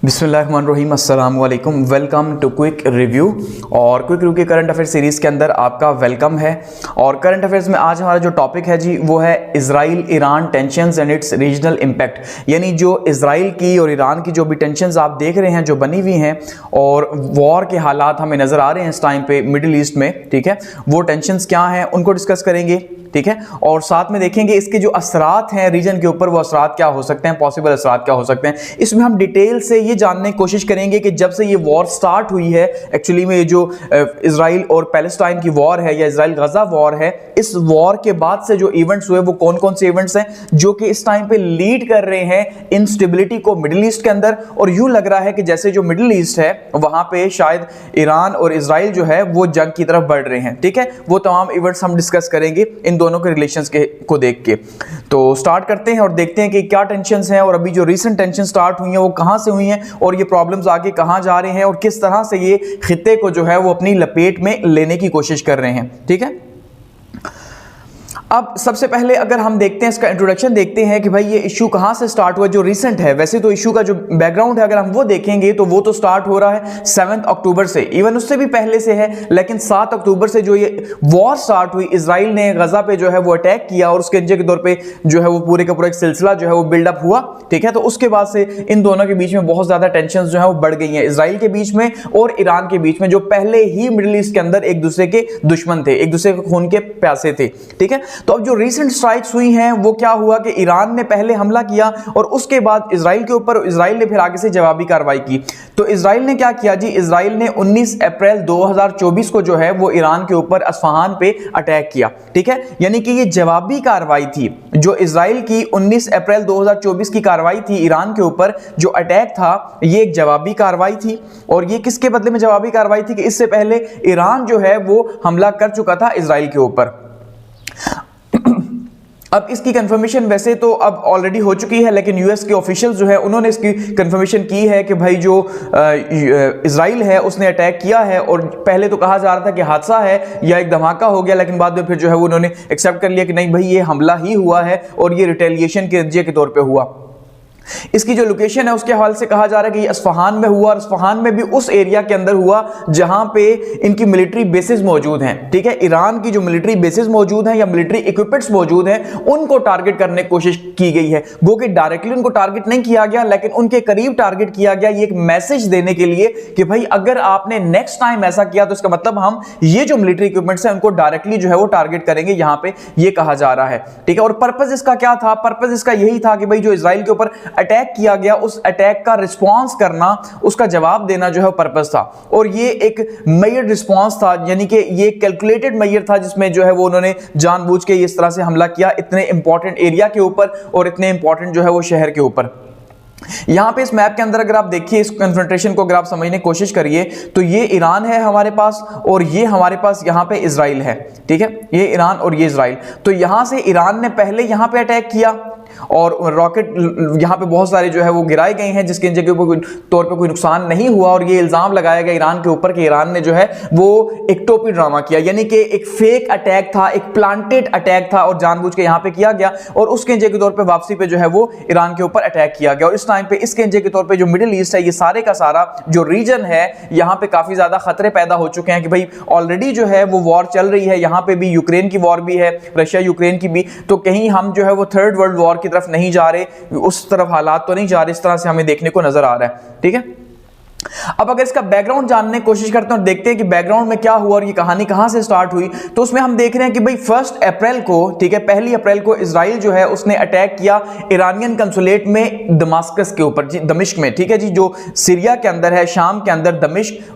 बिस्मिल्लाहिर्रहमानिर्रहीम, अस्सलाम वालेकुम। Welcome to quick review. और क्विक रिव्यू के करंट अफेयर सीरीज़ के अंदर आपका वेलकम है। और करंट अफेयर्स में आज हमारा जो टॉपिक है जी वो है Israel Iran tensions and it's regional impact. यानी जो इजराइल की और ईरान की जो भी टेंशंस आप देख रहे हैं जो बनी हुई हैं और वॉर के हालात हमें नज़र आ रहे हैं इस टाइम पे मिडिल ईस्ट में, ठीक है, वो टेंशंस क्या हैं उनको डिस्कस करेंगे, ठीक है। और साथ में देखेंगे इसके जो असरात हैं रीजन के ऊपर, वो असरात क्या हो सकते हैं, पॉसिबल असरात क्या हो सकते हैं। इसमें हम डिटेल से ये जानने की कोशिश करेंगे कि जब से ये वॉर स्टार्ट हुई है, एक्चुअली में ये जो इजराइल और पैलेस्टाइन की वॉर है या इजराइल गजा वॉर है, इस वॉर के बाद से जो इवेंट्स हुए वो कौन कौन से इवेंट्स हैं जो कि इस टाइम पे लीड कर रहे हैं इंस्टेबिलिटी को मिडिल ईस्ट के अंदर। और यूं लग रहा है कि जैसे जो मिडिल ईस्ट है वहां पे शायद ईरान और इजराइल जो है वो जंग की तरफ बढ़ रहे हैं, ठीक है। वो तमाम इवेंट्स हम डिस्कस करेंगे इन दोनों के रिलेशंस को देख के। तो स्टार्ट करते हैं और देखते हैं कि क्या टेंशंस हैं और अभी जो रीसेंट टेंशन स्टार्ट हुई हैं वो कहां से हुई हैं और ये प्रॉब्लम्स आगे कहां जा रहे हैं और किस तरह से ये खित्ते को जो है वो अपनी लपेट में लेने की कोशिश कर रहे हैं, ठीक है। अब सबसे पहले अगर हम देखते हैं इसका इंट्रोडक्शन देखते हैं कि भाई ये इशू कहां से स्टार्ट हुआ जो रीसेंट है। वैसे तो इशू का जो बैकग्राउंड है अगर हम वो देखेंगे तो वो तो स्टार्ट हो रहा है 7 अक्टूबर से, इवन उससे भी पहले से है, लेकिन 7 अक्टूबर से जो ये वॉर स्टार्ट हुई, इजराइल ने गजा पे जो है वो अटैक किया और उसके नतीजे के तौर पे जो है वो पूरे का पूरा एक सिलसिला जो है वो बिल्डअप हुआ, ठीक है। तो उसके बाद से इन दोनों के बीच में बहुत ज्यादा टेंशन जो है वो बढ़ गई हैं, इजराइल के बीच में और ईरान के बीच में, जो पहले ही मिडिल ईस्ट के अंदर एक दूसरे के दुश्मन थे, एक दूसरे के खून के प्यासे थे, ठीक है। तो अब जो रीसेंट स्ट्राइक्स हुई हैं वो क्या हुआ कि ईरान ने पहले हमला किया और उसके बाद इजराइल के ऊपर, इजराइल ने फिर आगे से जवाबी कार्रवाई की। तो इजराइल ने क्या किया जी, इजराइल ने 19 अप्रैल 2024 को जो है वो ईरान के ऊपर अस्फहान पे अटैक किया, ठीक है। यानी कि ये जवाबी कार्रवाई थी जो इजराइल की 19 अप्रैल 2024 की कार्रवाई थी ईरान के ऊपर, जो अटैक था ये एक जवाबी कार्रवाई थी। और ये किसके बदले में जवाबी कार्रवाई थी कि इससे पहले ईरान जो है वो हमला कर चुका था इजराइल के ऊपर। अब इसकी कंफर्मेशन वैसे तो अब ऑलरेडी हो चुकी है, लेकिन यूएस के ऑफिशियल्स जो है उन्होंने इसकी कंफर्मेशन की है कि भाई जो इजराइल है उसने अटैक किया है। और पहले तो कहा जा रहा था कि हादसा है या एक धमाका हो गया, लेकिन बाद में फिर जो है वो उन्होंने एक्सेप्ट कर लिया कि नहीं भाई ये हमला ही हुआ है और ये रिटेलिएशन के नतीजे के तौर पे हुआ। इसकी जो लोकेशन है उसके हवाले से कहा जा रहा है कि ये अस्फहान में हुआ और अस्फहान में भी उस एरिया के अंदर हुआ जहां पे इनकी मिलिट्री बेसिस मौजूद हैं, ठीक है। ईरान की जो मिलिट्री बेसिस मौजूद हैं या मिलिट्री इक्विपमेंट्स मौजूद हैं उनको टारगेट करने की कोशिश की गई है। वो कि डायरेक्टली उनको टारगेट नहीं किया गया, लेकिन उनके करीब टारगेट किया गया, ये एक मैसेज देने के लिए कि भाई अगर आपने नेक्स्ट टाइम ऐसा किया तो इसका मतलब हम ये जो मिलिट्री इक्विपमेंट्स हैं उनको डायरेक्टली जो है वो टारगेट करेंगे, यहां पे ये कहा जा रहा है, ठीक है। और पर्पस इसका क्या था? पर्पस इसका यही था कि भाई जो इजराइल के ऊपर अटैक किया गया उस अटैक का रिस्पांस करना, उसका जवाब देना जो है पर्पस था। और ये एक मेजर रिस्पांस था, यानी कि ये कैलकुलेटेड मेजर था जिसमें जो है वो उन्होंने जानबूझ के इस तरह से हमला किया इतने इंपॉर्टेंट एरिया के ऊपर और इतने इंपॉर्टेंट जो है वो शहर के ऊपर। यहां पे इस मैप के अंदर अगर आप देखिए इस कन्फ्रंटेशन को अगर आप समझने की कोशिश करिए तो ये ईरान है हमारे पास और ये हमारे पास यहां पे इजराइल है, ठीक है। ये ईरान और ये इजराइल। तो यहां से ईरान ने पहले यहां पे अटैक किया और रॉकेट यहां पे बहुत सारे जो है वो गिराए गए हैं जिसके जगह पर तौर पे कोई नुकसान नहीं हुआ। और ये इल्जाम लगाया गया ईरान के ऊपर कि ईरान ने जो है वो एक टोपी ड्रामा किया, यानी कि एक फेक अटैक था, एक प्लांटेड अटैक था और जानबूझ के यहां पे किया गया और उसके जगह के तौर पे वापसी पे जो है वो ईरान के ऊपर अटैक किया गया। और इस टाइम पे इसके नतीजे के तौर पे जो मिडिल ईस्ट है ये सारे का सारा जो रीजन है यहां पे काफी ज्यादा खतरे पैदा हो चुके हैं कि भाई ऑलरेडी जो है वो वॉर चल रही है, यहां पे भी यूक्रेन की वॉर भी है, रशिया यूक्रेन की भी। तो कहीं हम जो है वो थर्ड वर्ल्ड वॉर की तरफ नहीं जा रहे, उस तरफ हालात तो नहीं जा रहे, इस तरह से हमें देखने को नजर आ रहा है, ठीक है। अब अगर इसका बैकग्राउंड जानने की कोशिश करते हैं और देखते हैं कि बैकग्राउंड में क्या हुआ और ये कहानी कहां से स्टार्ट हुई, तो उसमें हम देख रहे हैं कि भाई 1 अप्रैल को, ठीक है, 1 अप्रैल को इजराइल जो है उसने अटैक किया ईरानियन कंसुलेट में दमास्कस के ऊपर, दमिश्क में, ठीक है जी, जो सीरिया के अंदर है, शाम के अंदर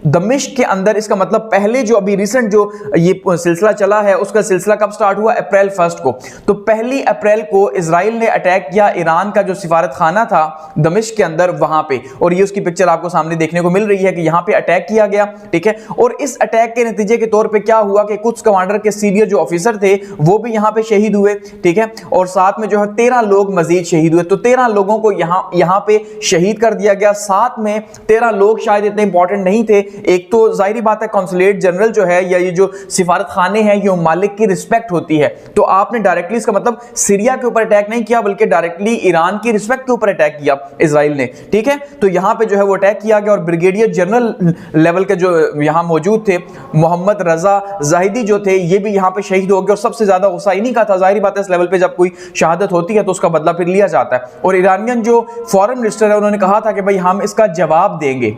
दमिश्क के अंदर। इसका मतलब पहले जो अभी रिसेंट जो ये सिलसिला चला है उसका सिलसिला कब स्टार्ट हुआ? अप्रैल 1 को। तो 1 अप्रैल को इजराइल ने अटैक किया ईरान का जो सिफारत खाना था दमिश्क के अंदर वहां पे, और ये उसकी पिक्चर आपको सामने देखने देखने को मिल रही है कि यहां पे अटैक किया गया, ठीक है। और इस अटैक के नतीजे के तौर पे क्या हुआ कि कुछ कमांडर के सीनियर जो ऑफिसर थे वो भी यहां पे शहीद हुए, ठीक है। और साथ में जो है 13 लोग मजीद शहीद हुए। तो 13 लोगों को यहां पे शहीद कर दिया गया। साथ में 13 लोग शायद इतने इंपॉर्टेंट नहीं थे। एक तो जाहिर बात है कॉन्सुलेट जनरल जो है या ये जो सिफारत खाने हैं ये मालिक की रिस्पेक्ट होती है। तो आपने डायरेक्टली इसका मतलब सीरिया के ऊपर अटैक नहीं किया बल्कि डायरेक्टली ईरान की रिस्पेक्ट के ऊपर अटैक किया इजराइल ने, ठीक है। तो यहां पे जो है वो अटैक किया गया और ब्रिगेडियर जनरल लेवल के जो यहां मौजूद थे मोहम्मद रजा जाहिदी जो थे ये भी यहां पे शहीद हो गए। और सबसे ज्यादा गुस्सा इन्हीं का था। जाहिर बात है इस लेवल पे जब कोई शहादत होती है तो उसका बदला फिर लिया जाता है। और ईरानियन जो फॉरेन मिनिस्टर है उन्होंने कहा था कि भाई हम इसका जवाब देंगे,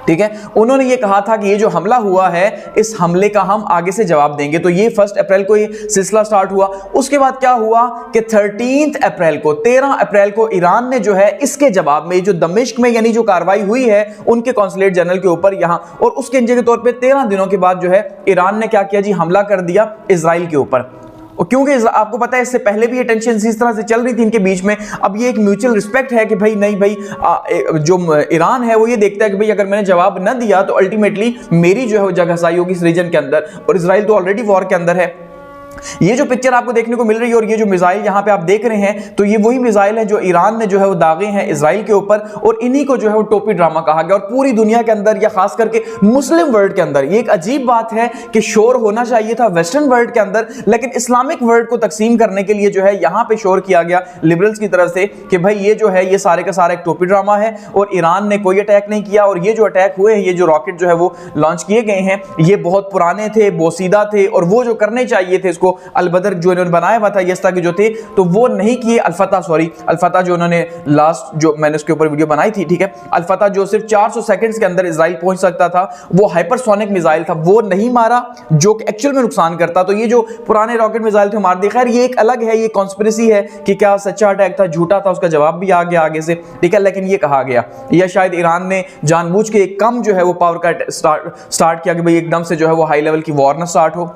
ठीक है। उन्होंने ये कहा था कि ये जो हमला हुआ है इस हमले का हम आगे से जवाब देंगे। तो ये 1 अप्रैल को ये सिलसिला स्टार्ट हुआ। उसके बाद क्या हुआ कि 13 अप्रैल को ईरान ने जो है इसके जवाब में जो दमिश्क में यानी जो कार्रवाई हुई है उनके कॉन्सुलेट जनरल के ऊपर यहां, और उसके नतीजे के तौर पे 13 दिनों के बाद जो है ईरान ने क्या किया जी, हमला कर दिया इजराइल के ऊपर। और क्योंकि आपको पता है इससे पहले भी ये टेंशन इस तरह से चल रही थी इनके बीच में। अब ये एक म्यूचुअल रिस्पेक्ट है कि भाई नहीं भाई जो ईरान है वो ये देखता है कि भाई अगर मैंने जवाब न दिया तो अल्टीमेटली मेरी जो है वो जगहसाई होगी इस रीजन के अंदर, और इजराइल तो ऑलरेडी वॉर के अंदर है। ये जो पिक्चर आपको देखने को मिल रही है और ये जो मिसाइल यहां पे आप देख रहे हैं तो ये वही मिसाइल है जो ईरान ने जो है वो दागे हैं इजराइल के ऊपर, और इन्हीं को जो है वो टोपी ड्रामा कहा गया। और पूरी दुनिया के अंदर या खास करके मुस्लिम वर्ल्ड के अंदर ये एक अजीब बात है कि शोर होना चाहिए था वेस्टर्न वर्ल्ड के अंदर, लेकिन इस्लामिक वर्ल्ड को तकसीम करने के लिए जो है यहां पे शोर किया गया लिबरल्स की तरफ से कि भाई ये जो है ये सारे का सारा एक टोपी ड्रामा है और ईरान ने कोई अटैक नहीं किया। और ये जो अटैक हुए हैं, ये जो रॉकेट जो है वो लॉन्च किए गए हैं, ये बहुत पुराने थे, बोसीदा थे, और वो जो करने चाहिए थे इसको अलबदर जो इन्होंने बनाया हुआ था यस्ता के जो थे तो वो नहीं किए। अल्फता जो उन्होंने लास्ट जो मैंने उसके ऊपर वीडियो बनाई थी, ठीक है, अल्फता जो सिर्फ 400 सेकंड्स के अंदर इजराइल पहुंच सकता था, वो हाइपरसोनिक मिसाइल था, वो नहीं मारा जो एक्चुअल में नुकसान करता। तो ये जो पुराने रॉकेट मिसाइल थे मार दिए। खैर ये एक अलग है, ये कॉन्स्पिरेसी है कि क्या सच्चा अटैक था झूठा था, उसका जवाब भी आ गया आगे से, ठीक है। लेकिन ये कहा गया या शायद ईरान ने जानबूझ के कम जो है वो पावर का स्टार्ट किया कि भाई एकदम से जो है वो हाई लेवल की वॉर ना स्टार्ट हो।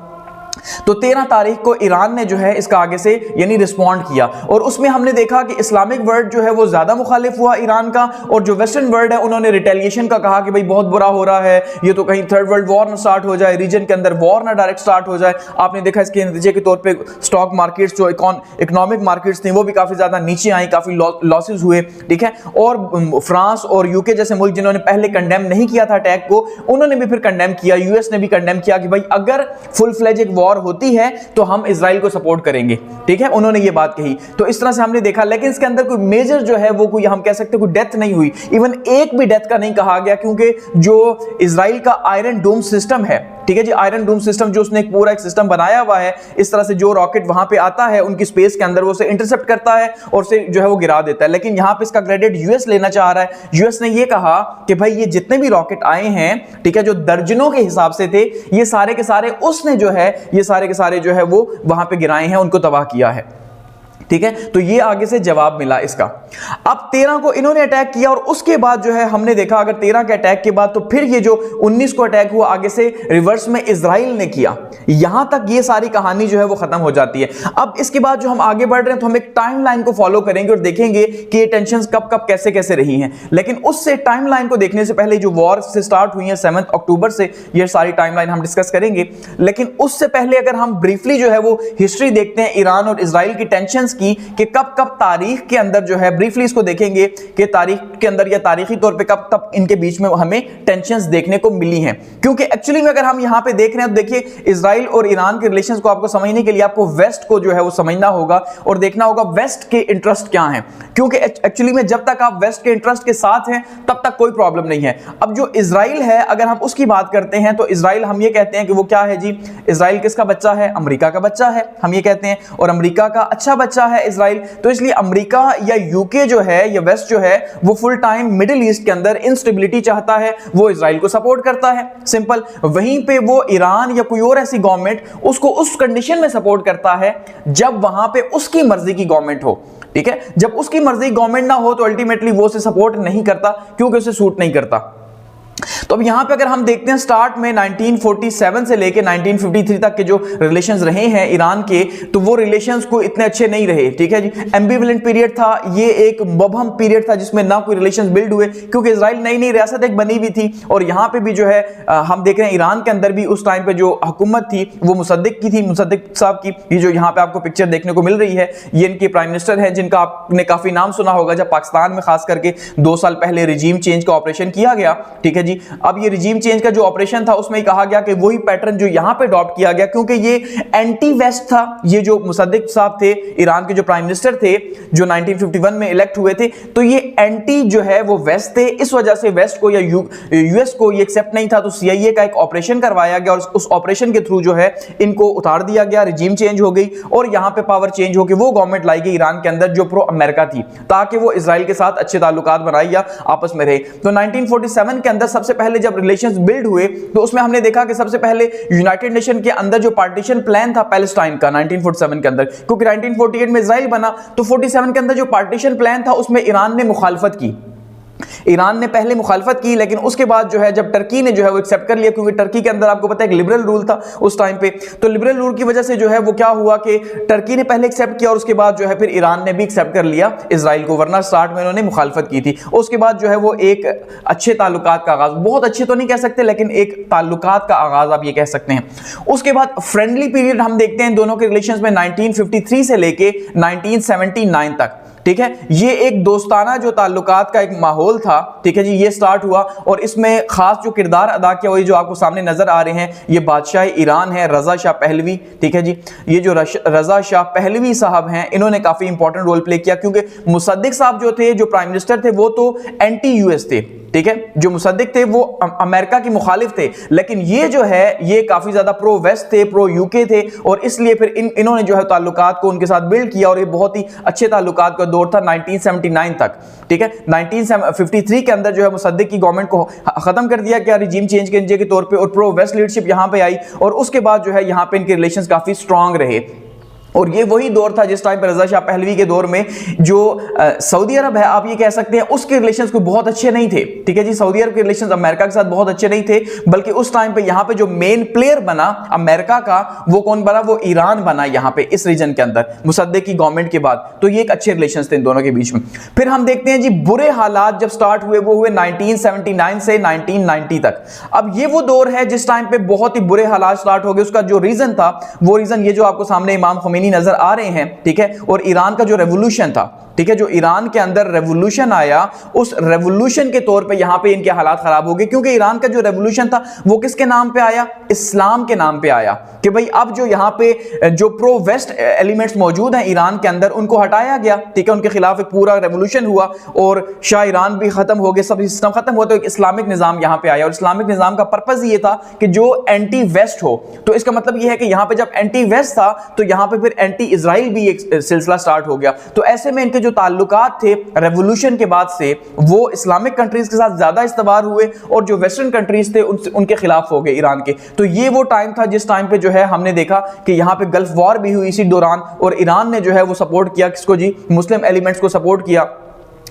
तो 13 तारीख को ईरान ने जो है इसका आगे से यानी रिस्पॉन्ड किया, और उसमें हमने देखा कि इस्लामिक वर्ल्ड जो है वो ज्यादा मुखालिफ हुआ ईरान का, और जो वेस्टर्न वर्ल्ड है उन्होंने रिटेलिएशन का कहा कि भाई बहुत बुरा हो रहा है, ये तो कहीं थर्ड वर्ल्ड वॉर ना स्टार्ट हो जाए, रीजन के अंदर वॉर ना डायरेक्ट स्टार्ट हो जाए। आपने देखा इसके नतीजे के तौर पे स्टॉक मार्केट्स जो इकोनॉमिक मार्केट्स थी वो भी काफी ज्यादा नीचे आई, काफी लॉसेस हुए, ठीक है। और फ्रांस और यूके जैसे मुल्क जिन्होंने पहले कंडेम नहीं किया था अटैक को, उन्होंने भी फिर कंडेम किया, यूएस ने भी कंडेम किया कि भाई अगर फुल फ्लेज एक वॉर होती है तो हम इजराइल को सपोर्ट करेंगे, ठीक है, उन्होंने ये बात कही। तो इस तरह से हमने देखा, लेकिन इसके अंदर कोई मेजर जो है वो कोई हम कह सकते हैं कोई डेथ नहीं हुई, इवन एक भी डेथ का नहीं कहा गया, क्योंकि जो इजराइल का आयरन डोम सिस्टम है, ठीक है जी, आयरन डोम सिस्टम जो उसने एक पूरा एक सिस्टम बनाया हुआ है, इस तरह से जो रॉकेट वहां पे आता है उनकी स्पेस के अंदर वो उसे इंटरसेप्ट करता है और उसे जो है वो गिरा देता है। लेकिन यहां पे इसका क्रेडिट यूएस लेना चाह रहा है। यूएस ने ये कहा कि भाई ये जितने भी रॉकेट आए हैं, ठीक है, जो दर्जनों के हिसाब से थे, ये सारे के सारे उसने जो है ये सारे के सारे जो है वो वहां पे गिराए हैं, उनको तबाह किया है, ठीक है। तो ये आगे से जवाब मिला इसका। अब 13 को इन्होंने अटैक किया, और उसके बाद जो है हमने देखा अगर 13 के अटैक के बाद तो फिर ये जो 19 को अटैक हुआ आगे से रिवर्स में इजराइल ने किया। यहां तक ये सारी कहानी जो है वो खत्म हो जाती है। अब इसके बाद जो हम आगे बढ़ रहे हैं तो हम एक टाइमलाइन को फॉलो करेंगे और देखेंगे कि ये टेंशंस कब कब कैसे कैसे रही हैं। लेकिन उससे टाइमलाइन को देखने से पहले जो वॉर से स्टार्ट हुई है 7 अक्टूबर से, ये सारी टाइमलाइन हम डिस्कस करेंगे। लेकिन उससे पहले अगर हम ब्रीफली जो है वो हिस्ट्री देखते हैं ईरान और इजराइल की टेंशंस की, कि कब कब तारीख के अंदर जो है ब्रीफली इसको देखेंगे कि तारीख के अंदर या तारीखी तौर पे कब तब इनके बीच में हमें टेंशंस देखने को मिली हैं। क्योंकि एक्चुअली में अगर हम यहां पे देख रहे हैं तो देखिए इजराइल और ईरान के रिलेशंस को आपको समझने के लिए आपको वेस्ट को जो है वो समझना होगा और देखना होगा वेस्ट के इंटरेस्ट क्या हैं। क्योंकि एक्चुअली में जब तक आप वेस्ट के इंटरेस्ट के साथ हैं तब तक कोई प्रॉब्लम नहीं है। अब जो इजराइल है अगर हम उसकी बात करते हैं तो इजराइल हम ये कहते हैं कि वो क्या है जी, इजराइल किसका बच्चा है? अमेरिका का बच्चा है, हम ये कहते हैं, और अमेरिका का अच्छा बच्चा है इजराइल। तो इसलिए अमेरिका या यूके जो है या वेस्ट जो है वो फुल टाइम मिडिल ईस्ट के अंदर इंस्टेबिलिटी चाहता है, वो इजराइल को सपोर्ट करता है, सिंपल। वहीं पे वो ईरान या कोई और ऐसी गवर्नमेंट उसको उस कंडीशन में सपोर्ट करता है जब वहां पे उसकी मर्जी की गवर्नमेंट हो, ठीक है। जब उसकी मर्जी गवर्नमेंट ना हो तो अल्टीमेटली वो उसे सपोर्ट नहीं करता क्योंकि उसे सूट नहीं करता। तो अब यहां पे अगर हम देखते हैं स्टार्ट में 1947 से लेके 1953 तक के जो रिलेशंस रहे हैं ईरान के, तो वो रिलेशंस को इतने अच्छे नहीं रहे, ठीक है जी। एम्बिवेलेंट पीरियड था, ये एक मुबहम पीरियड था जिसमें ना कोई रिलेशंस बिल्ड हुए, क्योंकि इजराइल नई नई रियासत एक बनी हुई थी, और यहां पे भी जो है हम देख रहे हैं ईरान के अंदर भी उस टाइम पे जो हुकूमत थी वो मुसद्दिक की थी, मुसद्दिक साहब की। ये जो यहां पे आपको पिक्चर देखने को मिल रही है, ये इनके प्राइम मिनिस्टर हैं जिनका आपने काफी नाम सुना होगा, जब पाकिस्तान में खास करके 2 साल पहले रिजीम चेंज का ऑपरेशन किया गया, ठीक है जी। अब ये रिजीम चेंज का जो ऑपरेशन था उसमें कहा गया कि वही पैटर्न जो यहां पे अडॉप्ट किया गया, क्योंकि ये एंटी वेस्ट था। ये जो मुसद्दिक साहब थे, ईरान के जो प्राइम मिनिस्टर थे, जो 1951 में इलेक्ट हुए थे, तो ये एंटी जो है वो वेस्ट थे। इस वजह से वेस्ट को या यूएस को ये एक्सेप्ट नहीं था, तो सीआईए का एक ऑपरेशन करवाया गया, और उस ऑपरेशन के थ्रू जो है इनको उतार दिया गया, रिजीम चेंज हो गई, और यहां पे पावर चेंज होकर वो गवर्नमेंट लाई गई ईरान के अंदर जो प्रो अमेरिका थी, ताकि वो इजराइल के साथ अच्छे ताल्लुकात बनाए या आपस में रहे। तो 1947 के अंदर सबसे पहले जब रिलेशंस बिल्ड हुए, तो उसमें हमने देखा कि सबसे पहले यूनाइटेड नेशन के अंदर जो पार्टीशन प्लान था पैलेस्टाइन का 1947 के अंदर, क्योंकि 1948 में इजराइल बना, तो 47 के अंदर जो पार्टीशन प्लान था उसमें ईरान ने मुखालफत की। ईरान ने पहले मुखालफत की, लेकिन उसके बाद जो है जब टर्की ने जो है वो एक्सेप्ट कर लिया, क्योंकि टर्की के अंदर आपको पता है एक लिबरल रूल था उस टाइम पे, तो लिबरल रूल की वजह से जो है वो क्या हुआ कि टर्की ने पहले एक्सेप्ट किया और उसके बाद जो है फिर ईरान ने भी एक्सेप्ट कर लिया इजराइल को, वरना स्टार्ट में उन्होंने मुखालफत की थी। उसके बाद जो है वो एक अच्छे ताल्लुकात का आगाज, बहुत अच्छे तो नहीं कह सकते लेकिन एक ताल्लुकात का आगाज आप ये कह सकते हैं। उसके बाद फ्रेंडली पीरियड हम देखते हैं दोनों के रिलेशंस में 1953 से लेके 1979 तक, ठीक है। ये एक दोस्ताना जो ताल्लुकात का एक माहौल था, ठीक है जी, ये स्टार्ट हुआ, और इसमें खास जो किरदार अदा किया वही जो आपको सामने नजर आ रहे हैं, ये बादशाह ईरान है रजा शाह पहलवी, ठीक है जी। ये जो रजा शाह पहलवी साहब हैं, इन्होंने काफी इंपॉर्टेंट रोल प्ले किया, क्योंकि मुसद्दिक साहब जो थे, जो प्राइम मिनिस्टर थे, वो तो एंटी यूएस थे, ठीक है। जो मुसद्दिक थे वो अमेरिका के मुखालिफ थे, लेकिन ये जो है ये काफी ज्यादा प्रो वेस्ट थे, प्रो यूके थे, और इसलिए फिर इन्होंने जो है ताल्लुकात को उनके साथ बिल्ड किया, और ये बहुत ही अच्छे ताल्लुकात का दौर था 1979 तक, ठीक है। 1953 के अंदर जो है मुसद्दिक की गवर्नमेंट को खत्म कर दिया गया रिजीम चेंज के तौर पे, और प्रो वेस्ट लीडरशिप यहां पे आई, और उसके बाद जो है यहां पे इनके रिलेशंस काफी स्ट्रांग रहे। और ये वही दौर था जिस टाइम पर रजा शाह पहलवी के दौर में जो सऊदी अरब है, आप ये कह सकते हैं, उसके रिलेशंस को बहुत अच्छे नहीं थे, ठीक है जी। सऊदी अरब के रिलेशंस अमेरिका के साथ बहुत अच्छे नहीं थे, बल्कि उस टाइम पे यहाँ पे जो मेन प्लेयर बना अमेरिका का, वो कौन बना? वो ईरान बना यहाँ पे इस रीजन के अंदर मुसद्दिक की गवर्नमेंट के बाद। तो ये एक अच्छे रिलेशंस थे इन दोनों के बीच में। फिर हम देखते हैं जी बुरे हालात जब स्टार्ट हुए, वो हुए 1979 से 1990 तक। अब ये वो दौर है जिस टाइम पे बहुत ही बुरे हालात स्टार्ट हो गए। उसका जो रीजन था, वो रीजन ये जो आपको सामने इमाम खुमैनी नजर आ रहे हैं, ठीक है, और ईरान का जो रेवोल्यूशन था, ठीक है, जो ईरान के अंदर रेवोल्यूशन आया, उस रेवोल्यूशन के तौर पे यहां पे इनके हालात खराब हो गए, क्योंकि ईरान का जो रेवोल्यूशन था वो किसके नाम पे आया? इस्लाम के नाम पे आया, कि भाई अब जो यहां पे जो प्रो वेस्ट एलिमेंट्स मौजूद हैं ईरान के अंदर, उनको हटाया गया, ठीक है, उनके खिलाफ एक पूरा रेवोल्यूशन हुआ, और शाह ईरान भी खत्म हो गए, सब सिस्टम खत्म हुआ, तो एक इस्लामिक निजाम यहां पे आया। और इस्लामिक निजाम का पर्पस ये था कि जो एंटी वेस्ट हो, तो इसका मतलब ये है कि यहां पे जब एंटी वेस्ट था, तो यहां पे फिर एंटी इजराइल भी एक सिलसिला स्टार्ट हो गया। तो ऐसे में इनके जो ताल्लुकात थे रेवोल्यूशन के बाद से, वो इस्लामिक कंट्रीज के साथ ज्यादा इस्तेमाल हुए, और जो वेस्टर्न कंट्रीज थे उनके खिलाफ हो गए ईरान के। तो ये वो टाइम था जिस टाइम पे जो है हमने देखा कि यहां पे गल्फ वॉर भी हुई इसी दौरान, और ईरान ने जो है वो सपोर्ट किया किसको जी? मुस्लिम एलिमेंट्स को सपोर्ट किया,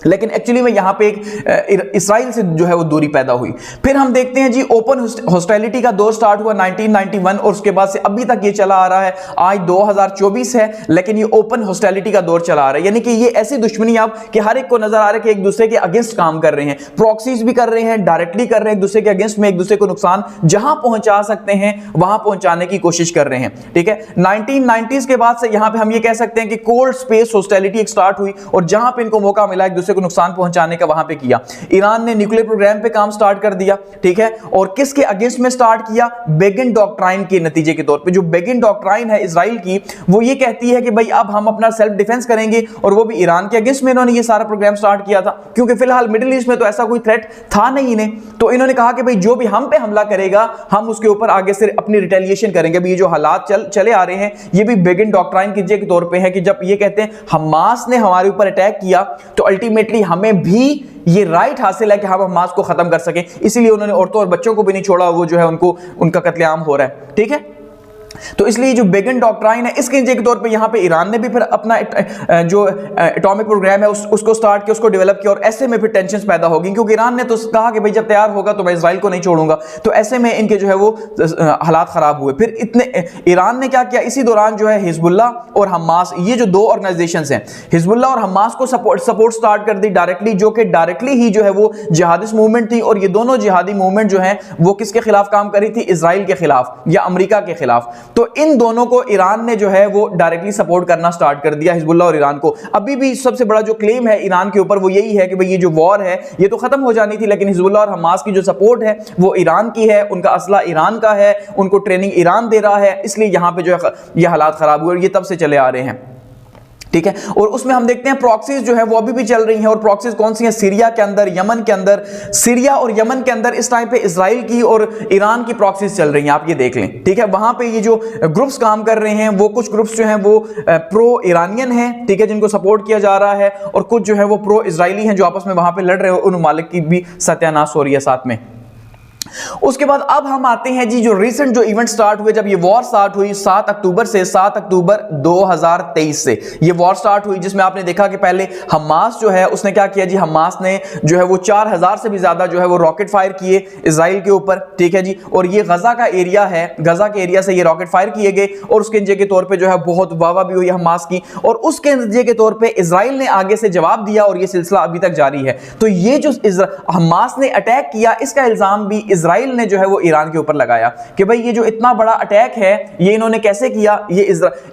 लेकिन एक्चुअली में यहां पे एक इसराइल से जो है वो दूरी पैदा हुई। फिर हम देखते हैं जी ओपन हॉस्टिलिटी का दौर स्टार्ट हुआ 1991, और उसके बाद से अभी तक ये चला आ रहा है। आज 2024 है, लेकिन ये ओपन हॉस्टिलिटी का दौर चला आ रहा है, यानी कि ये ऐसी दुश्मनी आप कि हर एक को नजर आ रहा है कि एक दूसरे के अगेंस्ट काम कर रहे हैं, प्रॉक्सीज भी कर रहे हैं, डायरेक्टली कर रहे हैं एक दूसरे के अगेंस्ट में, एक दूसरे को नुकसान जहां पहुंचा सकते हैं वहां पहुंचाने की कोशिश कर रहे हैं, ठीक है। 1990s के बाद से यहां पे हम ये कह सकते हैं कि कोल्ड स्पेस हॉस्टिलिटी एक स्टार्ट हुई, और जहां पे इनको मौका मिला एक दूसरे को नुकसान पहुंचाने का वहां पे किया। ईरान ने न्यूक्लियर प्रोग्राम पे काम स्टार्ट कर दिया, ठीक है, और किसके अगेंस्ट में स्टार्ट किया? बेगिन डॉक्ट्राइन के नतीजे के तौर पे। जो बेगिन डॉक्ट्राइन है इजराइल की, वो ये कहती है कि भाई अब हम अपना सेल्फ डिफेंस करेंगे, और वो भी ईरान के अगेंस्ट में इन्होंने ये सारा प्रोग्राम स्टार्ट किया था, क्योंकि फिलहाल मिडिल ईस्ट में तो ऐसा कोई थ्रेट था नहीं इन्हें। तो इन्होंने कहा कि भाई जो भी हम पे हमला करेगा, हम उसके ऊपर आगे से अपनी रिटेलिएशन करेंगे। ये जो हालात चले आ रहे हैं, ये भी बेगिन डॉक्ट्राइन के तौर पे है कि जब ये कहते हैं हमास ने हमारे ऊपर अटैक किया, तो अल्टीमेटली हमें भी ये राइट हासिल है कि हम हमास को खत्म कर सकें। इसीलिए उन्होंने औरतों और बच्चों को भी नहीं छोड़ा, वो जो है उनका कत्लेआम हो रहा है, ठीक है। तो इसलिए जो बेगन डॉक्ट्राइन है, इसके नतीजे के तौर पे यहाँ पे ईरान ने भी फिर अपना जो एटॉमिक प्रोग्राम है उसको स्टार्ट किया, उसको डेवलप किया, और ऐसे में फिर टेंशन पैदा होगी, क्योंकि ईरान ने तो कहा कि भाई जब तैयार होगा तो मैं इजराइल को नहीं छोड़ूंगा। तो ऐसे में इनके जो है वो हालात खराब हुए। फिर इतने ईरान ने क्या किया, इसी दौरान जो है हिजबुल्ला और हमास, ये जो दो ऑर्गेनाइजेशन हैं, हिजबुल्ला और हमास को सपोर्ट स्टार्ट कर दी डायरेक्टली, जो कि डायरेक्टली ही जो है वो जिहादिस्ट मूवमेंट थी। और ये दोनों जिहादी मूवमेंट जो है वो किसके खिलाफ काम कर रही थी, इजराइल के खिलाफ या अमेरिका के खिलाफ। तो इन दोनों को ईरान ने जो है वो डायरेक्टली सपोर्ट करना स्टार्ट कर दिया, हिजबुल्लाह और ईरान को। अभी भी सबसे बड़ा जो क्लेम है ईरान के ऊपर वो यही है कि भाई ये जो वॉर है ये तो खत्म हो जानी थी, लेकिन हिजबुल्लाह और हमास की जो सपोर्ट है वो ईरान की है, उनका असला ईरान का है, उनको ट्रेनिंग ईरान दे रहा है, इसलिए यहां पे जो है ये हालात खराब हुए और ये तब से चले आ रहे हैं। ठीक है, और उसमें हम देखते हैं प्रॉक्सीज जो है वो अभी भी चल रही हैं। और प्रॉक्सीज कौन सी हैं, सीरिया के अंदर, यमन के अंदर। सीरिया और यमन के अंदर इस टाइम पे इजराइल की और ईरान की प्रॉक्सीज चल रही हैं, आप ये देख लें। ठीक है, वहां पे ये जो ग्रुप्स काम कर रहे हैं, वो कुछ ग्रुप्स जो हैं वो प्रो ईरानियन हैं, ठीक है, जिनको सपोर्ट किया जा रहा है, और कुछ जो है वो प्रो इजरायली हैं जो आपस में वहां पे लड़ रहे हैं, उन ममालिक की भी सत्यानाश हो रही है साथ में। उसके बाद अब हम आते हैं जी जो रिसेंट जो इवेंट स्टार्ट हुए, जब ये वॉर स्टार्ट हुई 7 अक्टूबर से, 7 अक्टूबर 2023 से ये वॉर स्टार्ट हुई, जिसमें आपने देखा कि पहले हमास जो है उसने क्या किया जी, हमास ने जो है वो 4000 से भी ज्यादा जो है वो रॉकेट फायर किए इजराइल के ऊपर। ठीक है जी, और ये गजा का एरिया है, गजा के एरिया से ये रॉकेट फायर किए गए, और उसके नतीजे के तौर पर जो है बहुत वाहवाही भी हुई हमास की, और उसके नतीजे के तौर पर इजराइल ने आगे से जवाब दिया, और ये सिलसिला अभी तक जारी है। तो ये जो हमास ने अटैक किया, इसका इल्जाम भी इजराइल ने जो है वो ईरान के ऊपर लगाया कि भाई ये जो इतना बड़ा अटैक है ये इन्होंने कैसे किया, ये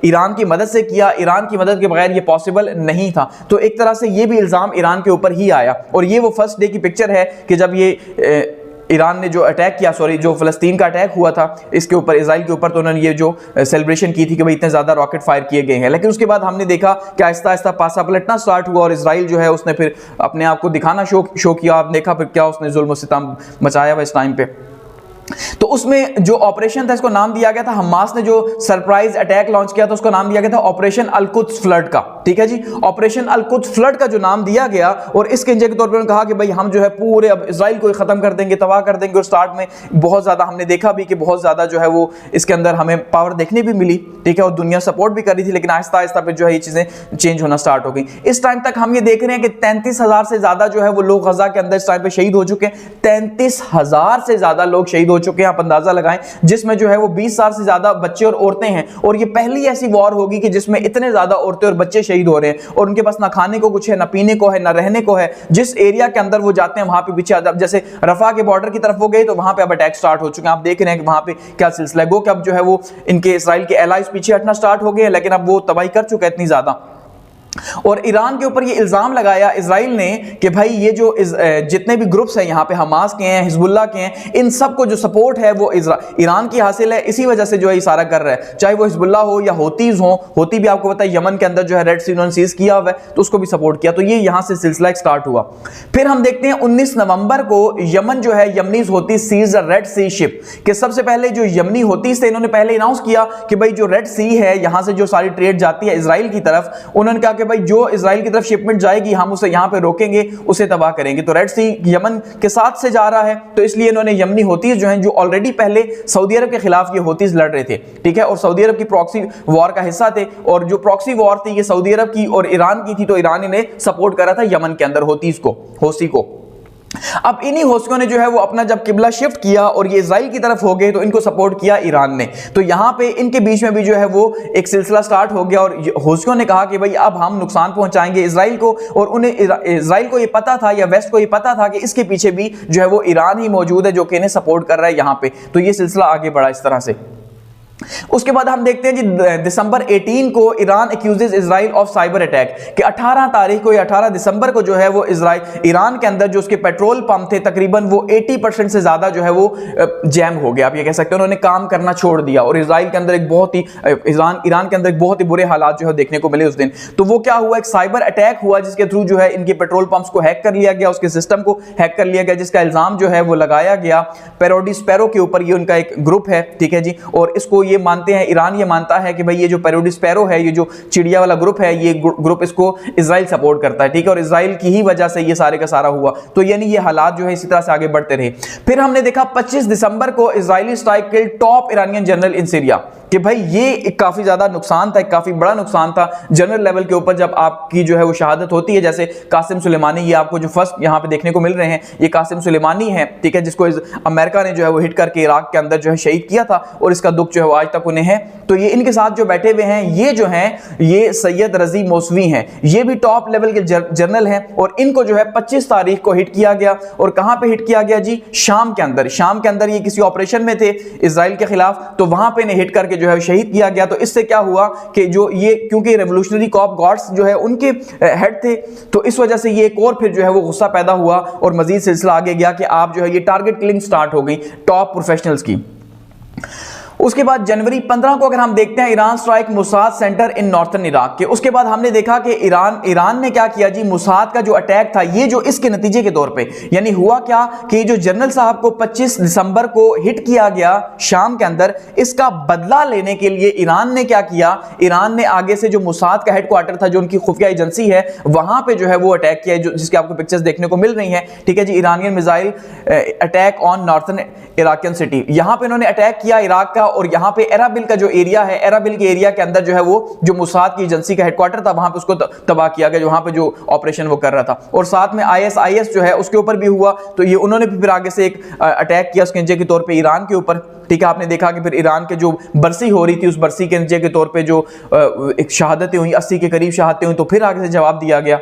ईरान की मदद से किया, ईरान की मदद के बगैर ये पॉसिबल नहीं था। तो एक तरह से ये भी इल्जाम ईरान के ऊपर ही आया, और ये वो फर्स्ट डे की पिक्चर है कि जब ये ईरान ने जो अटैक किया, सॉरी जो फ़लस्तीन का अटैक हुआ था इसके ऊपर, इजराइल के ऊपर, तो उन्होंने ये जो सेलिब्रेशन की थी कि भाई इतने ज़्यादा रॉकेट फायर किए गए हैं। लेकिन उसके बाद हमने देखा कि आहिस्ता आहिस्ता पासा पलटना स्टार्ट हुआ, और इजराइल जो है उसने फिर अपने आप को दिखाना शो किया। आप देखा फिर क्या उसने जुल्म सितम मचाया हुआ इस टाइम पे। तो उसमें जो ऑपरेशन था इसको नाम दिया गया था, हमास ने जो सरप्राइज अटैक लॉन्च किया था उसको नाम दिया गया था ऑपरेशन अल-कुद्स फ्लड का। ठीक है जी, ऑपरेशन अल-कुद्स फ्लड का जो नाम दिया गया, और इसके नतीजे के तौर पर उन्होंने कहा कि भाई हम जो है पूरे अब इजराइल को खत्म कर देंगे, तबाह कर देंगे। और स्टार्ट में बहुत ज्यादा हमने देखा भी कि बहुत ज्यादा जो है वो इसके अंदर हमें पावर देखने भी मिली, ठीक है, और दुनिया सपोर्ट भी कर रही थी, लेकिन आहिस्ता आहिस्ता फिर जो है ये चीजें चेंज होना स्टार्ट हो गई। इस टाइम तक हम ये देख रहे हैं कि 33,000 से ज्यादा जो है वो लोग गजा के अंदर इस टाइम पे शहीद हो चुके हैं। 33,000 से ज्यादा लोग शहीद हो चुके हैं, आप अंदाजा लगाएं, जिसमें जो है वो 20,000 से ज्यादा बच्चे और औरतें हैं। और ये पहली ऐसी वॉर होगी कि जिसमें इतने ज्यादा औरतें और बच्चे शहीद हो रहे हैं, और उनके पास ना खाने को कुछ है, ना पीने को है, ना रहने को है। जिस एरिया के अंदर वो जाते हैं वहां पे पीछे, जैसे रफा के बॉर्डर की तरफ वो गए तो वहां पे अब अटैक स्टार्ट हो चुके हैं। आप देख रहे हैं कि वहां पे क्या सिलसिला है। गो कि अब जो है वो इनके इजराइल के एलाइज पीछे हटना स्टार्ट हो गए, लेकिन अब वो तबाही कर चुका है इतनी ज्यादा। और ईरान के ऊपर ये इल्जाम लगाया इजराइल ने कि भाई ये जो जितने भी ग्रुप्स हैं यहाँ पे, हमास के हैं, हिजबुल्लाह के हैं, इन सब को जो सपोर्ट है वो ईरान की हासिल है, इसी वजह से जो है इशारा कर रहा है, चाहे वो हिजबुल्लाह हो या होतीज हो। होती भी आपको पता है यमन के अंदर जो है रेड सी उन्होंने सीज किया हुआ है, तो उसको भी सपोर्ट किया। तो ये यहाँ से सिलसिला स्टार्ट हुआ। फिर हम देखते हैं 19 नवंबर को यमन जो है, यमनीज होती सीज रेड सी शिप, कि सबसे पहले जो यमनी होतीज थे इन्होंने पहले अनाउंस किया कि भाई जो रेड सी है यहाँ से जो सारी ट्रेड जाती है इजराइल की तरफ, उन्होंने कहा कि भाई जो इजराइल की तरफ शिपमेंट जाएगी हम उसे यहां पे रोकेंगे, उसे तबाह करेंगे। तो रेड सी यमन के साथ से जा रहा है, तो इसलिए इन्होंने यमनी होतीज जो हैं, जो ऑलरेडी पहले सऊदी अरब के खिलाफ ये होतीज लड़ रहे थे, ठीक है, और सऊदी अरब की प्रॉक्सी वॉर का हिस्सा थे, और जो प्रॉक्सी वॉर थी ये सऊदी अरब की और ईरान की थी, तो ईरान ने सपोर्ट करा था यमन के अंदर होतीज को, होसी को। अब इन्हीं होसियों ने जो है वो अपना जब किबला शिफ्ट किया और ये इजराइल की तरफ हो गए, तो इनको सपोर्ट किया ईरान ने। तो यहां पे इनके बीच में भी जो है वो एक सिलसिला स्टार्ट हो गया, और होसियों ने कहा कि भाई अब हम नुकसान पहुंचाएंगे इजराइल को। और उन्हें इजराइल को ये पता था, या वेस्ट को ये पता था कि इसके पीछे भी जो है वो ईरान ही मौजूद है जो कि इन्हें सपोर्ट कर रहा है यहां पे। तो ये सिलसिला आगे बढ़ा इस तरह से। उसके बाद हम देखते हैं जी दिसंबर 18 को Iran accuses Israel of cyber attack, कि 18 तारीख को या 18 दिसंबर को जो है वो ईरान के अंदर जो उसके पेट्रोल पंप थे तकरीबन वो 80% से ज्यादा जो है वो जैम हो गया, आप ये कह सकते हैं, उन्होंने काम करना छोड़ दिया। और इजराइल के अंदर एक बहुत ही ईरान के अंदर एक बहुत ही बुरे हालात जो है देखने को मिले उस दिन। तो वो क्या हुआ, एक साइबर अटैक हुआ जिसके थ्रू जो है इनके पेट्रोल पंप्स को हैक कर लिया गया, उसके सिस्टम को हैक कर लिया गया, जिसका इल्जाम जो है वो लगाया गया पैरोडिस्पेरो के ऊपर। ये उनका एक ग्रुप है, ठीक है जी, और इसको ये मानते हैं, ईरान ये मानता है कि भाई ये जो पैरोडिस्पेरो है, ये जो चिड़िया वाला ग्रुप है, ये ग्रुप इसको इजराइल सपोर्ट करता है, ठीक है, और इजराइल की ही वजह से ये सारे का सारा हुआ। तो यानी ये हालात जो है इसी तरह से आगे बढ़ते रहे। फिर हमने देखा 25 दिसंबर को Israeli strike killed top Iranian general in Syria, कि भाई ये काफी ज्यादा नुकसान था, काफी बड़ा नुकसान था जनरल लेवल के ऊपर जब आपकी जो है वो शहादत होती है। जैसे कासिम सुलेमानी, ये आपको जो फर्स्ट यहां पे देखने को मिल रहे हैं, ये कासिम सुलेमानी है, ठीक है, जिसको अमेरिका ने जो है वो हिट करके इराक के अंदर जो है शहीद किया था और इसका दुख जो है वो आज तक उन्हें है। तो ये इनके साथ जो बैठे हुए हैं ये जो हैं ये सैयद रजी मौसवी हैं, ये भी टॉप लेवल के जनरल हैं और इनको जो है 25 तारीख को हिट किया गया। और कहां पे हिट किया गया जी? शाम के अंदर। शाम के अंदर ये किसी ऑपरेशन में थे इजराइल के खिलाफ, तो वहां पे इन्हें हिट करके जो है शहीद किया गया। तो इससे क्या हुआ कि जो ये, क्योंकि रेवोल्यूशनरी कॉप गार्ड्स जो है उनके हेड थे, तो इस वजह से ये एक और फिर जो है वो गुस्सा पैदा हुआ और मजीद सिलसिला आगे गया कि आप जो है ये टारगेट किलिंग स्टार्ट हो गई टॉप प्रोफेशनल्स की। उसके बाद जनवरी 15 को अगर हम देखते हैं, ईरान स्ट्राइक मुसाद सेंटर इन नॉर्थर्न इराक के। उसके बाद हमने देखा कि ईरान ने क्या किया जी, मुसाद का जो अटैक था ये जो इसके नतीजे के तौर पे, यानी हुआ क्या कि जो जनरल साहब को 25 दिसंबर को हिट किया गया शाम के अंदर, इसका बदला लेने के लिए ईरान ने क्या किया, ईरान ने आगे से जो मुसाद का हेडक्वार्टर था, जो उनकी खुफिया एजेंसी है, वहां पे जो है वो अटैक किया, जो जिसके आपको पिक्चर्स देखने को मिल रही हैं, ठीक है जी। Iranian missile attack on northern Iraqian city, यहां पे इन्होंने अटैक किया इराक का, और यहां पे एराबिल का जो एरिया है, एराबिल के एरिया के अंदर जो है वो जो मुसाद की एजेंसी का हेडक्वार्टर था, वहां पे उसको तबाह किया गया, वहां पे जो ऑपरेशन वो कर रहा था। और साथ में ISIS जो है उसके ऊपर भी हुआ, तो ये उन्होंने भी फिर आगे से एक अटैक किया उसके नतीजे के तौर पे ईरान के ऊपर, ठीक है। आपने देखा कि फिर ईरान के जो बरसी हो रही थी, उस बरसी के नतीजे के तौर पे जो एक शहादतें हुई, 80 के करीब शहादतें हुई, तो फिर आगे से जवाब दिया गया।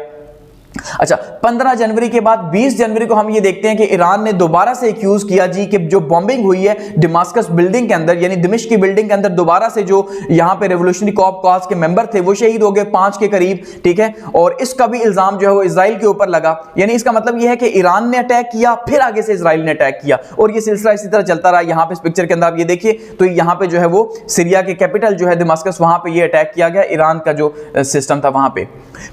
अच्छा, 15 जनवरी के बाद 20 जनवरी को हम ये देखते हैं कि ईरान ने दोबारा से एक्यूज किया जी कि जो बॉम्बिंग हुई है दमास्कस बिल्डिंग के अंदर, यानी दमिश्क की बिल्डिंग के अंदर, दोबारा से जो यहां पे रेवोल्यूशनरी कॉप कॉज के मेंबर थे वो शहीद हो गए 5 के करीब, ठीक है। और इसका भी इल्जाम जो है वो इजराइल के ऊपर लगा, यानी इसका मतलब ये है कि ईरान ने अटैक किया, फिर आगे से इजराइल ने अटैक किया, और ये सिलसिला इसी तरह चलता रहा। यहां पे इस पिक्चर के अंदर आप ये देखिए, तो यहां पे जो है वो सीरिया के कैपिटल जो है दमास्कस, वहां पे ये अटैक किया गया, ईरान का जो सिस्टम था वहां पे।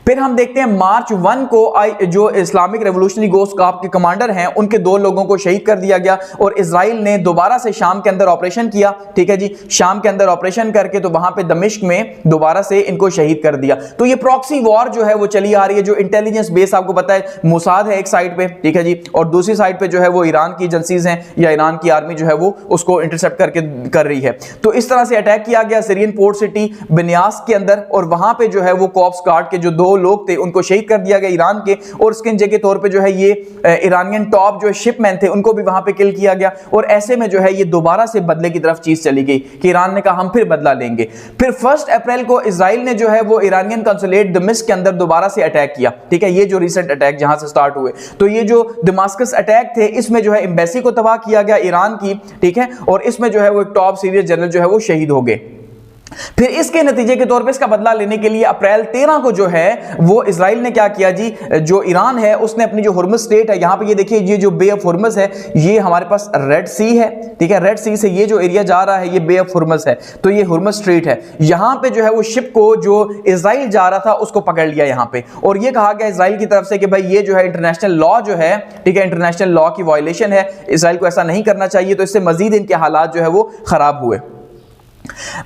फिर हम देखते हैं मार्च 1 को जो इस्लामिक रेवोल्यूशनरी गोस्ट कॉप के कमांडर हैं उनके 2 लोगों को शहीद कर दिया गया, और इजराइल ने दोबारा से शाम के अंदर ऑपरेशन किया, ठीक है जी। शाम के अंदर ऑपरेशन करके तो वहां पे दमिश्क में दोबारा से इनको शहीद कर दिया। तो ये प्रॉक्सी वॉर जो है वो चली आ रही है, जो इंटेलिजेंस बेस आपको पता है मुसाद है एक साइड पे, ठीक है जी, और दूसरी साइड पे जो है वो ईरान की एजेंसीज हैं या ईरान की आर्मी जो है वो उसको इंटरसेप्ट करके कर रही है। तो इस तरह से अटैक किया गया सीरियन पोर्ट सिटी बनियास के अंदर, और वहां पे जो है वो कॉप्स गार्ड के जो 2 लोग थे उनको शहीद कर दिया गया ईरान के, और उसके जगह तौर पे जो है ये ईरानियन टॉप जो शिपमैन थे उनको भी वहां पे किल किया गया। और ऐसे में जो है ये दोबारा से बदले की तरफ चीज चली गई कि ईरान ने कहा हम फिर बदला लेंगे। फिर 1 अप्रैल को इजराइल ने जो है वो ईरानियन कंसुलेट दमिश्क के अंदर दोबारा से अटैक किया, ठीक है। ये जो रिसेंट अटैक जहां से स्टार्ट हुए, तो ये जो दमास्कस अटैक थे इसमें जो है एम्बेसी को तबाह किया गया ईरान की, ठीक है, और इसमें जो है वो एक टॉप सीनियर जनरल जो है वो शहीद हो गए। फिर इसके नतीजे के तौर पे इसका बदला लेने के लिए अप्रैल 13 को जो है वो इजराइल ने क्या किया जी, जो ईरान है उसने अपनी जो हुर्मुज स्टेट है, यहां पे ये देखिए ये जो बे ऑफ हुर्मुज है, ये हमारे पास रेड सी है, ठीक है। रेड सी से ये जो एरिया जा रहा है ये बे ऑफ हुर्मुज है, तो ये हुर्मुज स्ट्रेट है। यहां पे जो है वो शिप को जो इजराइल जा रहा था उसको पकड़ लिया यहां पे, और ये कहा गया इजराइल की तरफ से कि भाई ये जो है इंटरनेशनल लॉ जो है, ठीक है, इंटरनेशनल लॉ की वायलेशन है, इजराइल को ऐसा नहीं करना चाहिए। तो इससे मजीद इनके हालात जो है वो खराब हुए।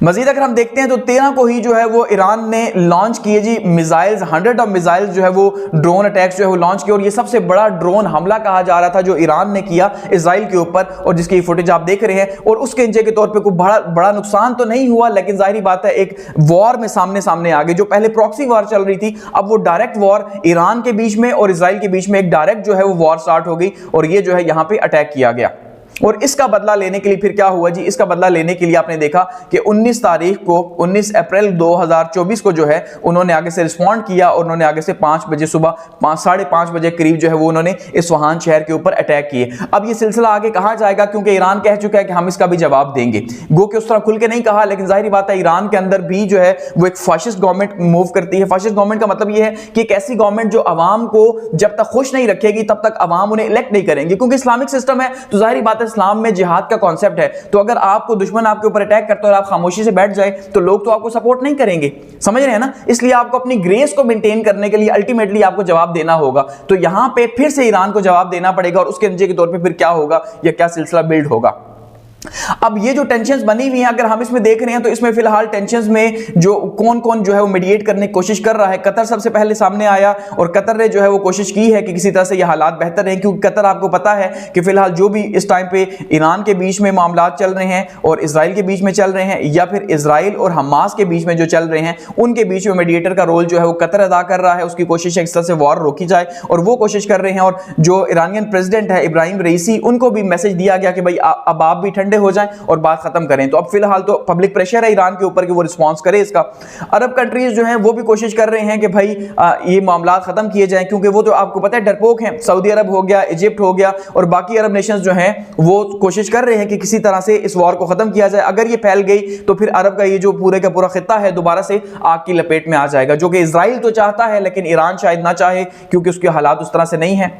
मजीद अगर हम देखते हैं तो 13 को ही जो है वो ईरान ने लॉन्च किए जी मिसाइल्स, 100 ऑफ मिसाइल्स जो है वो ड्रोन अटैक्स जो है वो लॉन्च किए, और ये सबसे बड़ा ड्रोन हमला कहा जा रहा था जो ईरान ने किया इजराइल के ऊपर, और जिसकी फुटेज आप देख रहे हैं। और उसके नीचे के तौर पे कोई बड़ा नुकसान तो नहीं हुआ, लेकिन जाहिर बात है एक वॉर में सामने आ गए। जो पहले प्रॉक्सी वॉर चल रही थी, अब वो डायरेक्ट वॉर ईरान के बीच में और इजराइल के बीच में एक डायरेक्ट जो है वो वॉर स्टार्ट हो गई, और ये जो है यहां पे अटैक किया गया। और इसका बदला लेने के लिए फिर क्या हुआ जी, इसका बदला लेने के लिए आपने देखा कि 19 तारीख को 19 अप्रैल 2024 को जो है उन्होंने आगे से रिस्पॉन्ड किया, और उन्होंने आगे से 5 बजे सुबह 5-5:30 बजे करीब जो है वो उन्होंने इस्फहान शहर के ऊपर अटैक किए। अब ये सिलसिला आगे कहां जाएगा, क्योंकि ईरान कह चुका है कि हम इसका भी जवाब देंगे। गो कि उस तरह खुल के नहीं कहा, लेकिन जाहिर बात है ईरान के अंदर भी जो है वो एक फाशिस्ट गवर्नमेंट मूव करती है। फाशिस्ट गवर्नमेंट का मतलब ये है कि एक ऐसी गवर्नमेंट जो अवाम को जब तक खुश नहीं रखेगी तब तक अवाम उन्हें इलेक्ट नहीं करेंगे, क्योंकि इस्लामिक सिस्टम है। तो जाहिर बात है इस्लाम में जिहाद का कॉन्सेप्ट है, तो अगर आपको दुश्मन आपके ऊपर अटैक करता है और आप खामोशी से बैठ जाए तो लोग तो आपको सपोर्ट नहीं करेंगे, समझ रहे हैं ना। इसलिए आपको अपनी ग्रेस को मेंटेन करने के लिए अल्टीमेटली आपको जवाब देना होगा। तो यहां पे फिर से ईरान को जवाब देना पड़ेगा, और उसके नतीजे के तौर पे फिर क्या होगा या क्या सिलसिला बिल्ड होगा। अब ये जो टेंशंस बनी हुई हैं, अगर हम इसमें देख रहे हैं तो इसमें फिलहाल टेंशंस में जो कौन कौन जो है वो मीडिएट करने की कोशिश कर रहा है। कतर सबसे पहले सामने आया और कतर ने जो है वो कोशिश की है कि किसी तरह से ये हालात बेहतर रहें, क्योंकि कतर आपको पता है कि फिलहाल जो भी इस टाइम पे ईरान के बीच में मामला चल रहे हैं और इजराइल के बीच में चल रहे हैं, या फिर इजराइल और हमास के बीच में जो चल रहे हैं, उनके बीच में मीडिएटर का रोल जो है वो कतर अदा कर रहा है। उसकी कोशिश है इस तरह से वॉर रोकी जाए और वो कोशिश कर रहे हैं। और जो ईरानियन प्रेसिडेंट है इब्राहिम रईसी, उनको भी मैसेज दिया गया कि भाई अब आप भी ठंडे हो जाएं और बात खत्म करें। तो अब फिलहाल तो पब्लिक प्रेशर है ईरान के ऊपर कि वो रिस्पांस करे इसका। अरब कंट्रीज जो हैं वो भी कोशिश कर रहे हैं कि भाई ये मामला खत्म किए जाएं, क्योंकि वो तो आपको पता है डरपोक हैं। सऊदी अरब हो गया, इजिप्ट हो गया और बाकी अरब नेशंस जो हैं वो कोशिश कर रहे हैं कि किसी तरह से इस वॉर को खत्म किया जाए। अगर ये फैल गई तो फिर अरब का ये जो पूरे का पूरा खित्ता है दोबारा से आग की लपेट में आ जाएगा, जो कि इजराइल तो चाहता है लेकिन ईरान शायद ना चाहे, क्योंकि उसके हालात उस तरह से नहीं है।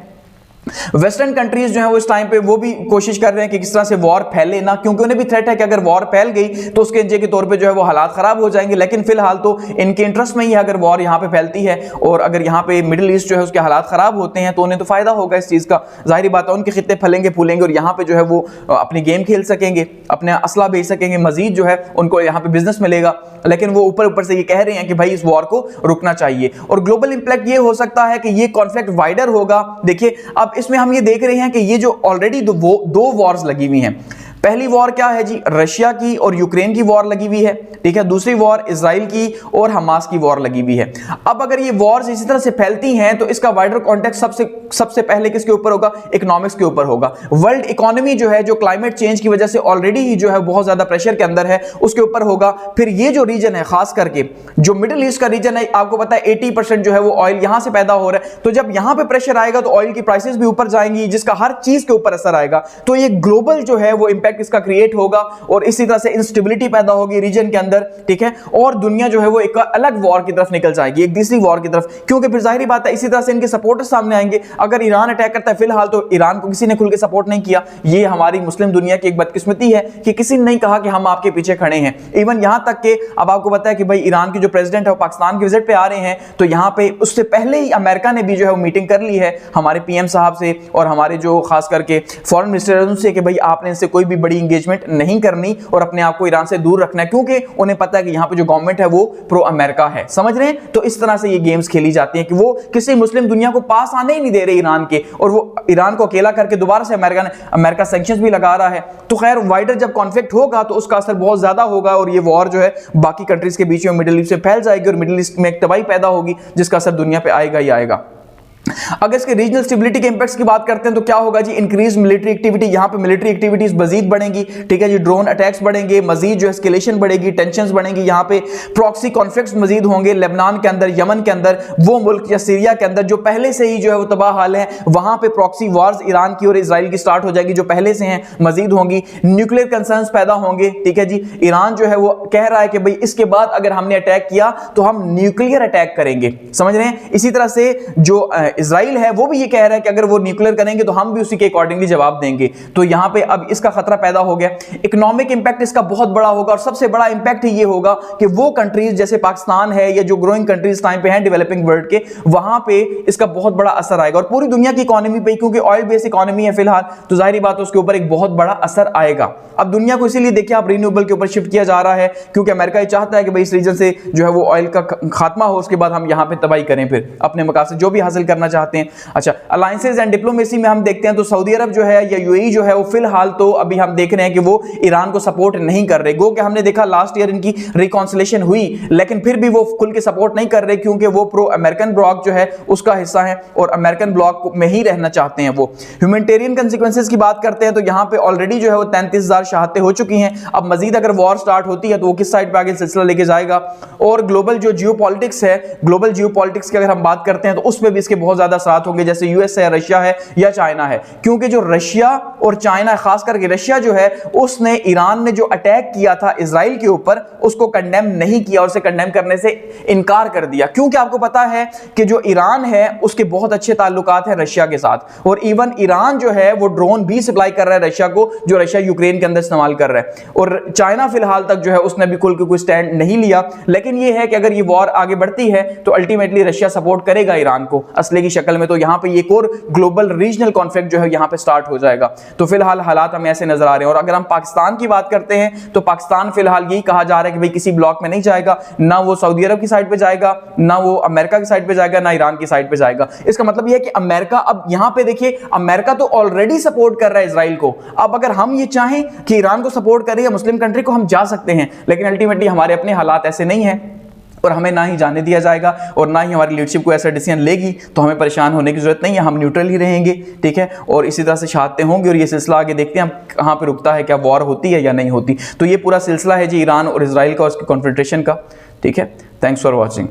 वेस्टर्न कंट्रीज जो है वो इस टाइम पे वो भी कोशिश कर रहे हैं कि किस तरह से वॉर फैले ना, क्योंकि उन्हें भी थ्रेट है कि अगर वॉर फैल गई तो उसके नतीजे के तौर पे जो है वो हालात खराब हो जाएंगे। लेकिन फिलहाल तो इनके इंटरेस्ट में ही है अगर वॉर यहाँ पे फैलती है और अगर यहाँ पे मिडिल ईस्ट जो है उसके हालात खराब होते हैं तो उन्हें तो फायदा होगा इस चीज का। जाहिर बात है उनके खित्ते फलेंगे फूलेंगे और यहाँ पे जो है वो अपनी गेम खेल सकेंगे, अपने असला बेच सकेंगे, मजीद जो है उनको यहाँ पे बिजनेस मिलेगा। लेकिन वो ऊपर ऊपर से ये कह रहे हैं कि भाई इस वॉर को रुकना चाहिए और ग्लोबल इंपैक्ट ये हो सकता है कि ये कॉन्फ्लिक्ट वाइडर होगा। देखिए अब इसमें हम ये देख रहे हैं कि ये जो ऑलरेडी दो वॉर्स लगी हुई हैं। पहली वॉर क्या है जी, रशिया की और यूक्रेन की वॉर लगी हुई है, ठीक है। दूसरी वॉर इजराइल की और हमास की वॉर लगी हुई है। अब अगर ये वॉर्स इसी तरह से फैलती हैं तो इसका वाइडर कॉन्टेक्स्ट सबसे पहले किसके ऊपर होगा, इकोनॉमिक्स के ऊपर होगा। वर्ल्ड इकोनॉमी जो है, जो क्लाइमेट चेंज की वजह से ऑलरेडी ही जो है बहुत ज्यादा प्रेशर के अंदर है, उसके ऊपर होगा। फिर ये जो रीजन है, खास करके जो मिडिल ईस्ट का रीजन है, आपको पता है 80% जो है वो ऑयल यहां से पैदा हो रहा है। तो जब यहां पे प्रेशर आएगा तो ऑयल की प्राइसेस भी ऊपर जाएंगी, जिसका हर चीज के ऊपर असर आएगा। तो ये ग्लोबल जो है वो इंपैक्ट इसका क्रिएट होगा और इसी तरह से इंस्टेबिलिटी पैदा होगी रीजन के अंदर, ठीक है। और दुनिया जो है वो एक अलग वॉर की तरफ निकल जाएगी, एक तीसरी वॉर की तरफ, क्योंकि फिर जाहिर बात है इसी तरह से इनके सपोर्टर्स सामने आएंगे। अगर ईरान अटैक करता है, फिलहाल तो ईरान को किसी ने खुल के सपोर्ट नहीं किया। ये हमारी मुस्लिम दुनिया की एक बदकिस्मती है कि किसी ने नहीं कहा कि हम आपके पीछे खड़े हैं। इवन यहां तक कि अब आपको पता है कि भाई ईरान के जो प्रेसिडेंट है वो पाकिस्तान के विजिट पे आ रहे हैं, तो यहां पे उससे पहले ही अमेरिका ने भी जो है वो मीटिंग कर ली है हमारे पीएम साहब से और हमारे जो खास करके फॉरेन मिनिस्टर उनसे कि भाई आपने इनसे कोई भी बड़ी इंगेजमेंट नहीं करनी और अपने आप को ईरान से दूर रखना है, क्योंकि उन्हें पता है कि यहाँ पे जो गवर्नमेंट है वो प्रो अमेरिका है। समझ रहे हैं? तो इस तरह से ये गेम्स खेली जाती हैं कि वो किसी मुस्लिम दुनिया को पास आने ही नहीं दे रहे ईरान के, और वो ईरान को अकेला करके दोबारा से अमेरिका सैंक्शंस भी लगा रहा है। तो खैर वाइडर जब कॉन्फ्लिक्ट होगा तो उसका असर बहुत ज्यादा होगा और ये वॉर जो है बाकी कंट्रीज के बीच में मिडिल ईस्ट से फैल जाएगी और मिडिल ईस्ट में एक तबाही पैदा होगी, जिसका असर दुनिया पे आएगा ही आएगा। अगर इसके रीजनल स्टेबिलिटी के इंपैक्ट्स की बात करते हैं तो क्या होगा जी, इंक्रीज मिलिट्री एक्टिविटी। यहां पे मिलिट्री एक्टिविटीज मजीद बढ़ेंगी, ठीक है जी। ड्रोन अटैक्स बढ़ेंगे, मजीद जो एस्केलेशन बढ़ेगी, टेंशंस बढ़ेंगी। यहां पे प्रॉक्सी कॉन्फ्लिक्ट्स मजीद होंगे लेबनान के अंदर, यमन के अंदर, वो मुल्क या सीरिया के अंदर जो पहले से ही जो है वो तबाह हाल है, वहां पे प्रॉक्सी वॉर्स ईरान की और इजराइल की स्टार्ट हो जाएगी, जो पहले से हैं, मजीद होंगी। न्यूक्लियर कंसर्न्स पैदा होंगे, ठीक है जी। ईरान जो है वो कह रहा है कि भाई इसके बाद अगर हमने अटैक किया तो हम न्यूक्लियर अटैक करेंगे, समझ रहे हैं। इसी तरह से जो इजराइल है वो भी ये कह रहा है कि अगर वो न्यूक्लियर करेंगे तो हम भी उसी के अकॉर्डिंगली जवाब देंगे। तो यहां पे अब इसका खतरा पैदा हो गया। इकोनॉमिक इंपैक्ट इसका बहुत बड़ा होगा और सबसे बड़ा इंपैक्ट ये होगा कि वो कंट्रीज जैसे पाकिस्तान है या जो ग्रोइंग कंट्रीज टाइम पे हैं डेवलपिंग वर्ल्ड के, वहां पे इसका बहुत बड़ा असर आएगा और पूरी दुनिया की इकोनॉमी पे, क्योंकि ऑयल बेस्ड इकोनॉमी है फिलहाल, तो जाहिर बात है उसके ऊपर एक बहुत बड़ा असर आएगा। अब दुनिया को इसीलिए देखिए आप रिन्यूएबल के ऊपर शिफ्ट किया जा रहा है, क्योंकि अमेरिका ये चाहता है कि भाई इस रीजन से जो है वो ऑयल का खात्मा हो, उसके बाद हम यहां पे तबाही करें, फिर अपने मकासद जो भी हासिल करना चाहते हैं। अच्छा, अलायंसेज एंड डिप्लोमेसी में हम देखते हैं तो सऊदी अरब जो है या यूएई जो है वो फिलहाल तो अभी हम देख रहे हैं कि वो ईरान को सपोर्ट नहीं कर रहे। गो कि हमने देखा लास्ट ईयर इनकी रिकॉन्सिलेशन हुई, लेकिन फिर भी वो खुल के सपोर्ट नहीं कर रहे, क्योंकि वो प्रो अमेरिकन ब्लॉक जो है उसका हिस्सा है और अमेरिकन ब्लॉक में ही रहना चाहते हैं। वो ह्यूमैनिटेरियन कंसिक्वेंसेस की बात करते हैं तो यहाँ पे ऑलरेडी जो है वो 33,000 शहादतें हो चुकी हैं। अब मजीद अगर वॉर स्टार्ट होती है तो वो किस साइड पे आगे सिलसिला लेके जाएगा। और ग्लोबल जो जियोपॉलिटिक्स है, ग्लोबल जियोपॉलिटिक्स की अगर हम बात करते हैं तो उसमें भी इसके बहुत ज्यादा असरात होंगे, जैसे यूएस है, रशिया है या चाइना है। क्योंकि जो रशिया और चाइना, खास करके रशिया जो है, उसने ईरान ने जो अटैक किया था इजराइल के ऊपर उसको कंडेम नहीं किया और उसे कंडेम करने से इनकार कर दिया, क्योंकि आपको पता है कि जो ईरान है उसके बहुत अच्छे ताल्लुकात हैं रशिया के साथ, और इवन ईरान जो है वो ड्रोन भी सप्लाई कर रहा है रशिया को, जो रशिया यूक्रेन के अंदर इस्तेमाल कर रहा है। और चाइना फिलहाल तक जो है उसने भी खुल के कोई स्टैंड नहीं लिया। लेकिन ये है कि अगर ये वॉर आगे बढ़ती है तो अल्टीमेटली रशिया सपोर्ट करेगा ईरान को, असली मसले की शक्ल में, तो यहाँ पे एक और ग्लोबल रीजनल कॉन्फ्लिक्ट जो है यहाँ पे स्टार्ट हो जाएगा। तो फिलहाल हालात हमें ऐसे नजर आ रहे हैं। और अगर हम पाकिस्तान की बात करते हैं तो पाकिस्तान फिलहाल यही कहा जा रहा है कि भाई किसी ब्लॉक में नहीं जाएगा, ना वो सऊदी अरब की साइड पे जाएगा, ना वो अमेरिका की साइड पे जाएगा, ना ईरान की साइड पे जाएगा। इसका मतलब यह है कि अमेरिका, अब यहां पे देखिए अमेरिका तो ऑलरेडी सपोर्ट कर रहा है इजराइल को। अब अगर हम ये चाहें कि ईरान को सपोर्ट करें या मुस्लिम कंट्री को, हम जा सकते हैं, लेकिन अल्टीमेटली हमारे अपने हालात ऐसे नहीं है और हमें ना ही जाने दिया जाएगा और ना ही हमारी लीडरशिप को ऐसा डिसीजन लेगी। तो हमें परेशान होने की जरूरत नहीं है, हम न्यूट्रल ही रहेंगे, ठीक है। और इसी तरह से शहादतें होंगी और ये सिलसिला आगे देखते हैं हम कहाँ पे रुकता है, क्या वॉर होती है या नहीं होती। तो ये पूरा सिलसिला है जी ईरान और इजराइल का, उसके कॉन्फ्रंटेशन का, ठीक है। Thanks for watching.